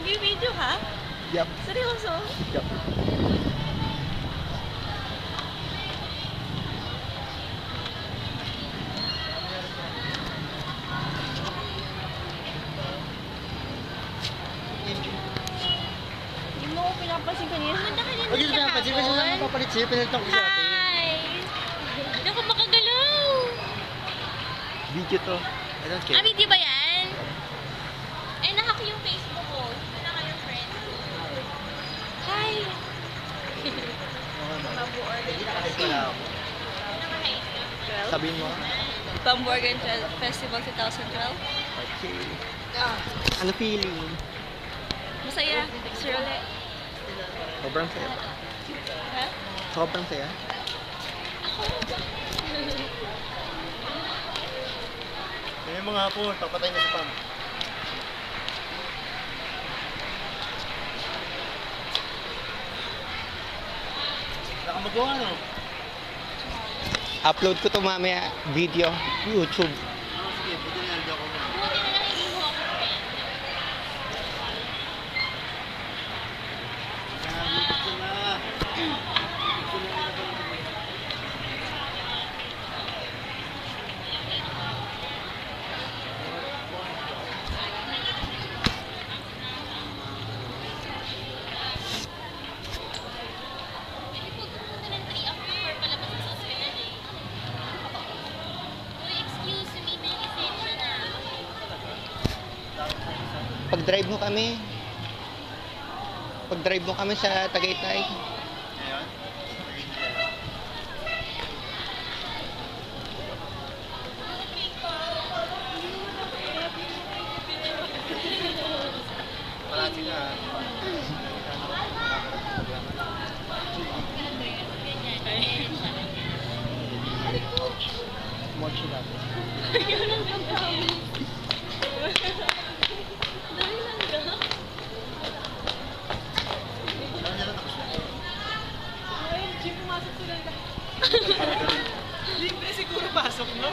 Nag-video ka? Yup. Seryoso? Yup. Hindi mo ako pinapansin kanina. Maganda ka Huwag yung pinapansin. Kasi lang mapapalit sa'yo. Pinalitan ko sa atin. Hi! Hindi ako makagalaw. Video to. I don't care. Video ba yan? Ay, nahack yung Facebook ko. Wala ka ng friend. Hi! Pambu-organ Sabihin mo. Pambu-organ Festival 2012. Okay. Ano feeling? Masaya. Surely. Sobrang saya. Ha? Sobrang saya. Kaya mga hapon, papatay na si Pam. Wala kang magawa, no? Upload ko to mamaya, video, YouTube. Sige, pwede na ako. Buti na lang hindi mo ako friend. Pag-drive mo kami. Pag-drive mo kami sa Tagaytay. Small siya dati. Libre siguro pasok, no?